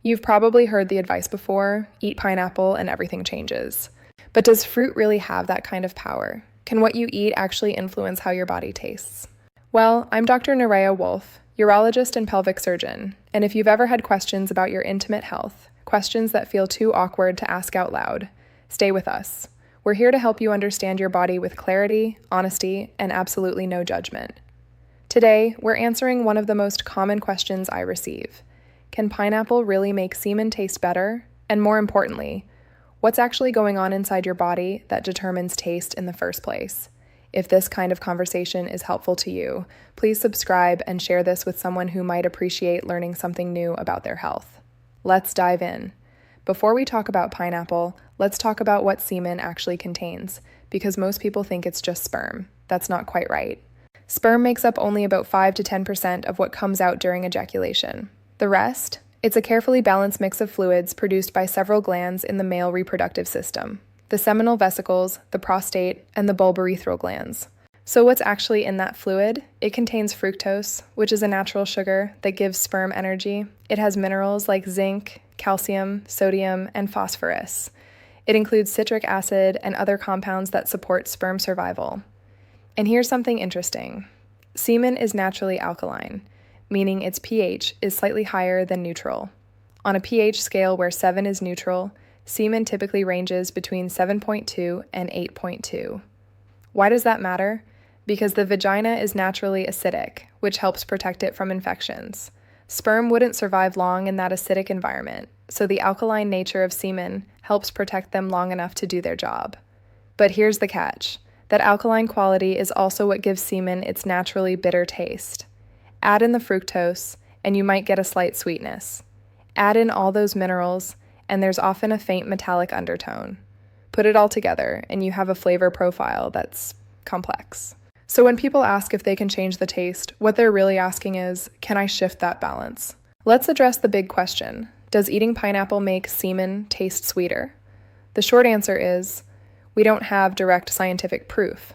You've probably heard the advice before, eat pineapple and everything changes. But does fruit really have that kind of power? Can what you eat actually influence how your body tastes? Well, I'm Dr. Nerea Wolf, urologist and pelvic surgeon, and if you've ever had questions about your intimate health, questions that feel too awkward to ask out loud, stay with us. We're here to help you understand your body with clarity, honesty, and absolutely no judgment. Today, we're answering one of the most common questions I receive. Can pineapple really make semen taste better? And more importantly, what's actually going on inside your body that determines taste in the first place? If this kind of conversation is helpful to you, please subscribe and share this with someone who might appreciate learning something new about their health. Let's dive in. Before we talk about pineapple, let's talk about what semen actually contains, because most people think it's just sperm. That's not quite right. Sperm makes up only about 5 to 10% of what comes out during ejaculation. The rest? It's a carefully balanced mix of fluids produced by several glands in the male reproductive system: the seminal vesicles, the prostate, and the bulbourethral glands. So what's actually in that fluid? It contains fructose, which is a natural sugar that gives sperm energy. It has minerals like zinc, calcium, sodium, and phosphorus. It includes citric acid and other compounds that support sperm survival. And here's something interesting. Semen is naturally alkaline, meaning its pH is slightly higher than neutral. On a pH scale where 7 is neutral, semen typically ranges between 7.2 and 8.2. Why does that matter? Because the vagina is naturally acidic, which helps protect it from infections. Sperm wouldn't survive long in that acidic environment, so the alkaline nature of semen helps protect them long enough to do their job. But here's the catch. That alkaline quality is also what gives semen its naturally bitter taste. Add in the fructose, and you might get a slight sweetness. Add in all those minerals, and there's often a faint metallic undertone. Put it all together, and you have a flavor profile that's complex. So when people ask if they can change the taste, what they're really asking is, can I shift that balance? Let's address the big question. Does eating pineapple make semen taste sweeter? The short answer is, we don't have direct scientific proof.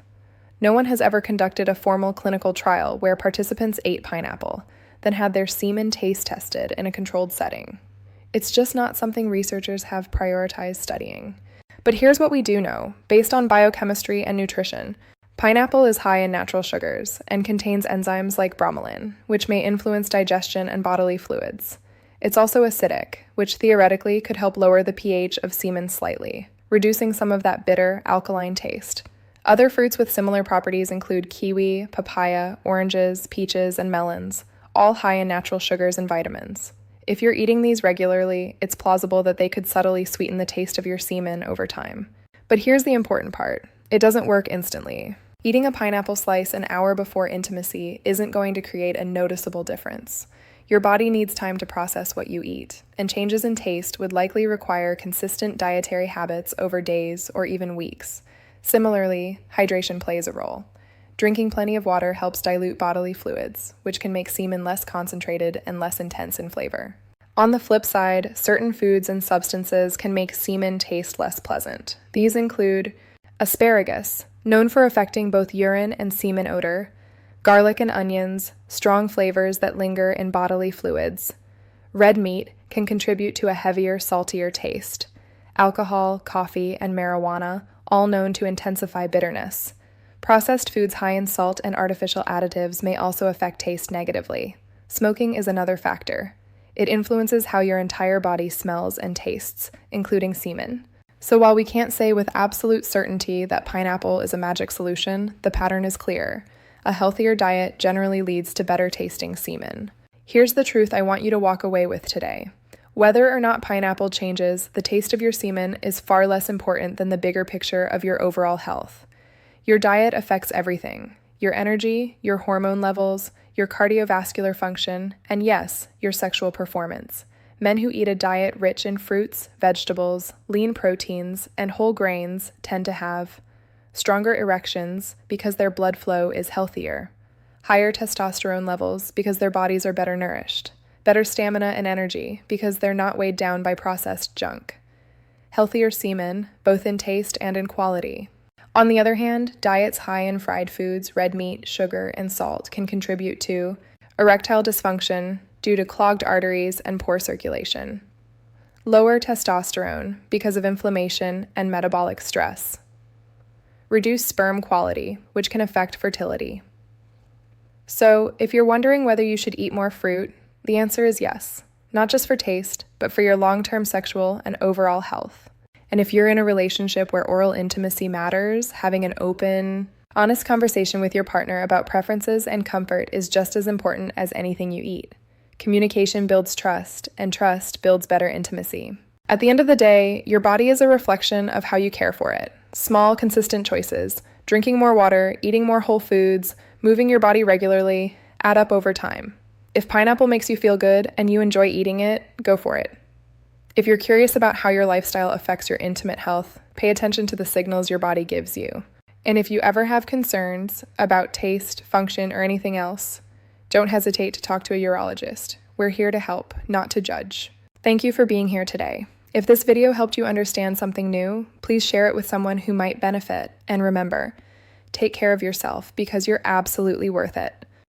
No one has ever conducted a formal clinical trial where participants ate pineapple, then had their semen taste tested in a controlled setting. It's just not something researchers have prioritized studying. But here's what we do know. Based on biochemistry and nutrition, pineapple is high in natural sugars and contains enzymes like bromelain, which may influence digestion and bodily fluids. It's also acidic, which theoretically could help lower the pH of semen slightly, reducing some of that bitter, alkaline taste. Other fruits with similar properties include kiwi, papaya, oranges, peaches, and melons, all high in natural sugars and vitamins. If you're eating these regularly, it's plausible that they could subtly sweeten the taste of your semen over time. But here's the important part. It doesn't work instantly. Eating a pineapple slice an hour before intimacy isn't going to create a noticeable difference. Your body needs time to process what you eat, and changes in taste would likely require consistent dietary habits over days or even weeks. Similarly, hydration plays a role. Drinking plenty of water helps dilute bodily fluids, which can make semen less concentrated and less intense in flavor. On the flip side, certain foods and substances can make semen taste less pleasant. These include asparagus, known for affecting both urine and semen odor, garlic and onions, strong flavors that linger in bodily fluids. Red meat can contribute to a heavier, saltier taste. Alcohol, coffee, and marijuana, all known to intensify bitterness. Processed foods high in salt and artificial additives may also affect taste negatively. Smoking is another factor. It influences how your entire body smells and tastes, including semen. So while we can't say with absolute certainty that pineapple is a magic solution, the pattern is clear. A healthier diet generally leads to better tasting semen. Here's the truth I want you to walk away with today. Whether or not pineapple changes, the taste of your semen is far less important than the bigger picture of your overall health. Your diet affects everything: your energy, your hormone levels, your cardiovascular function, and yes, your sexual performance. Men who eat a diet rich in fruits, vegetables, lean proteins, and whole grains tend to have stronger erections because their blood flow is healthier, higher testosterone levels because their bodies are better nourished, better stamina and energy because they're not weighed down by processed junk, healthier semen, both in taste and in quality. On the other hand, diets high in fried foods, red meat, sugar, and salt can contribute to erectile dysfunction due to clogged arteries and poor circulation, Lower testosterone because of inflammation and metabolic stress. Reduce sperm quality, which can affect fertility. So, if you're wondering whether you should eat more fruit, the answer is yes. Not just for taste, but for your long-term sexual and overall health. And if you're in a relationship where oral intimacy matters, having an open, honest conversation with your partner about preferences and comfort is just as important as anything you eat. Communication builds trust, and trust builds better intimacy. At the end of the day, your body is a reflection of how you care for it. Small, consistent choices, drinking more water, eating more whole foods, moving your body regularly, add up over time. If pineapple makes you feel good and you enjoy eating it, go for it. If you're curious about how your lifestyle affects your intimate health, pay attention to the signals your body gives you. And if you ever have concerns about taste, function, or anything else, don't hesitate to talk to a urologist. We're here to help, not to judge. Thank you for being here today. If this video helped you understand something new, please share it with someone who might benefit. And remember, take care of yourself because you're absolutely worth it.